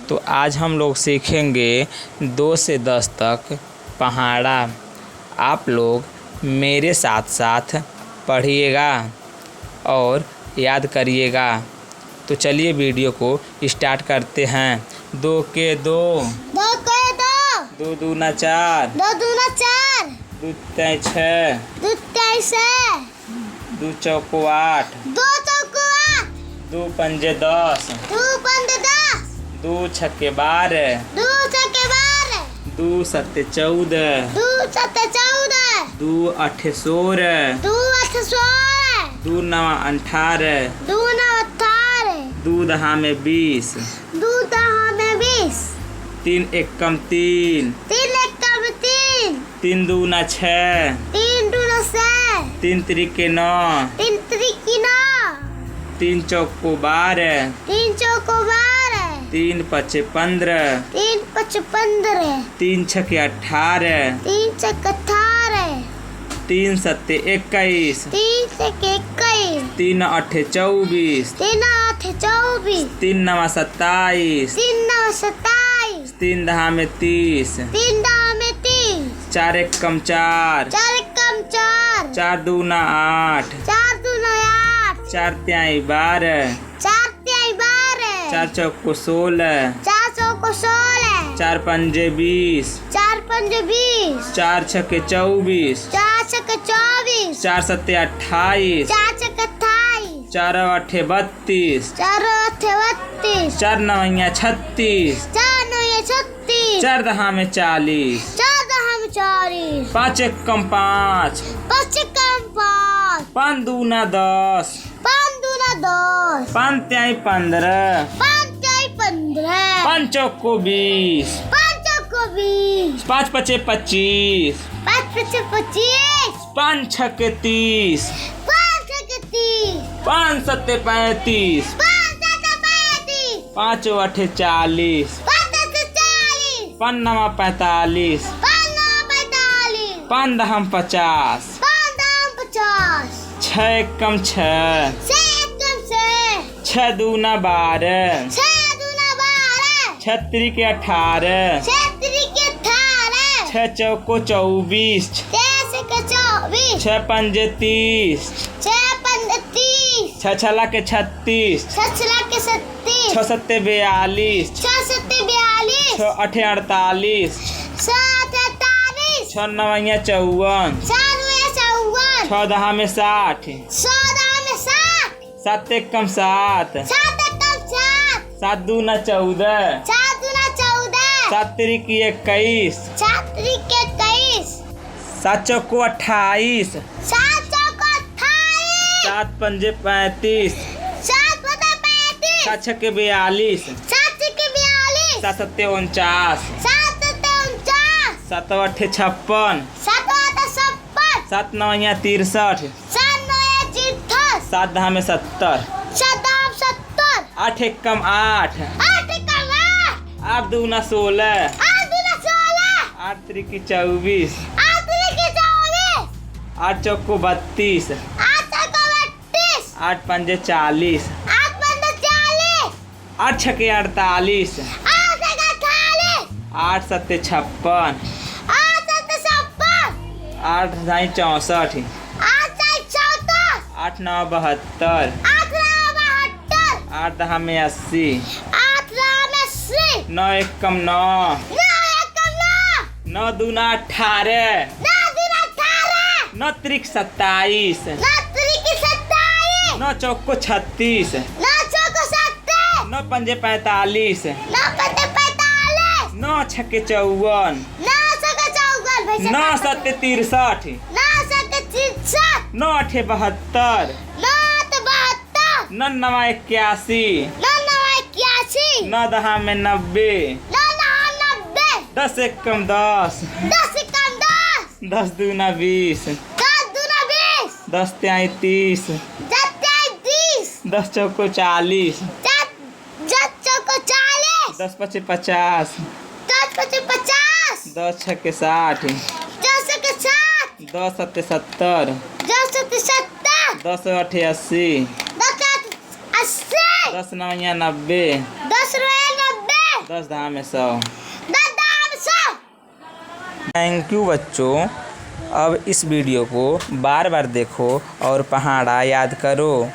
तो आज हम लोग सीखेंगे 2 से 10 तक पहाड़ा। आप लोग मेरे साथ साथ पढ़िएगा और याद करिएगा। तो चलिए वीडियो को स्टार्ट करते हैं। 2 के 2, 2 के 2, 2 दूना 4, 2 दूना 4, 2 तिहाई 6, 2 तिहाई 6, 2 चौको 8, 2 चौको 8, 2 पंजे 10, 2 पंजे 10, 2 छक्के 12, 2 छक्के 12, 2 सत्ते 14, 2 सत्ते 14, 2 अठे 16, 2 8 16, 2 नवा 18, 2 9 18, 2 दहा में 20, 2 दहा में 20, 3 एकम 3, 3 एकम 3, 3 दूना 6, 3 दूना 6, 3 त्रिके 9, 3 त्रिकी 9, 3 चौको 12, 3 चौको 12, 3 पचे 15, 3 पच 15, 3 छक्के 18, 3 छक्के 18, 3 सत्ते 21, 3 छक्के 21, 3 अठे 24, 3 8 24, 3 नवा 27, 3 9 27, 3 दहा में 30, 3 दहा में 30, 4 एकम 4, 4 एकम 4, 4 दूना 8, 4 दूना 8, 4 तिहाई 12, 4 तिहाई 12, 4 चौको 16, 4 चौको 16, 4 पंजे 20, 4 पंजे 20, 4 छक्के 24, 4 छक्के 24, 4 सत्ते 28, 4 छक्के 28, 4 अठे 32, 4 8 32, 4 नवैया 36, 4 9 36, 4 दहा में 40, 4 दहा में 40, 5 एकम 5, 5 एकम 5, 5 दूना 10, 5 दूना 10, 5 तिहाई 15, 5 तिहाई 15, 5 चौको 20, 5 चौको 20, 5 पचे 25, 5 पचे 25, 5 छक्के 30, 5 छक्के 30, 5 सत्ते 35, 5 सत्ते 35, 5 अठे 40, 5 सत्ते 40, 5 नवा 45, 5 9 45, 5 दहम 50, 5 दहा 50, 6 एकम 6, 6 एकम 6, 6 दूना 12, 6 दूना 12, 6 त्रिके 18, 6 त्रिके 18, 6 चौको 24, 6 छक्के 24, 6 पंजे 30, 6 पंजे 30, 6 छला के 36, 6 छला के 36, 6 सत्ते 42, 6 सत्ते 42, 6 अठे 48, 6 48, 6 नवैया 54, 6 9 54, 6 दहा में 60, 6 दहा में 60, 7 एकम 7, 7 एकम 7, 7 दूना 14, 4 दूना 14, 7 त्रिकी 21, 7 त्रिके 21, 7 चौको 28, 7 चौको 28, 7 पंजे 35, 7 पता 35, 7 छक्के 42, 7 छक्के 42, 7 सत्ते 49, 7 सत्ते 49, 7 अठे 56, 7 8 56, 7 नवैया 63, 7 9 63, 7 दहा में 70, 7 दहा 70, 8 एकम 8, 8 एकम 8, 8 दूना 16, 8 दूना 16, 8 त्रिकी 24, 8 त्रिके 24, 8 चौको 32, 8 चौको 32, 8 पंजे 40, 8 पंजे 40, 8 छक्के 48, 8 छक्के 48, 8 सत्ते 56, 8 सत्ते 56, 8 धाई 64, 8 छक्के 64, 8 नौ 72, 8 9 72, 8 दहा में 80, 8 9 में 80, 9 एकम 9, 9 एकम 9, 9 दूना 18, 9 दूना 18, 9 त्रिक 27, 9 त्रिके 27, 9 चौको 36, 9 चौको 70, 9 पंजे 45, 9 पंजे 45, 9 छक्के 54, 9 छक्के 54, भाई 9 सत्ते 63, 9 छक्के 63, 9 अठे 72, 9 8 72, 9 नवा 81, 9 9 81, 9 दहा में 90, 9 9 90, 10 एकम 10, 10 एकम 10, 10 दूना 20, 10 दूना 20, 10 तिहाई 30, 10 तिहाई 30, 10 चौको 40, 10 चौको 40, 10 पचे 50, 10 पचे 50, 10 छक्के 60, 10 छक्के 60, 10 सत्ते 70, 10 सत्ते 70, 10 अठे 80, 10 8 80, 10 नवैया 90, 10 रुपये 90, 10 धाम में 100। 10 धाम 100। थैंक यू बच्चों। अब इस वीडियो को बार बार देखो और पहाड़ा याद करो।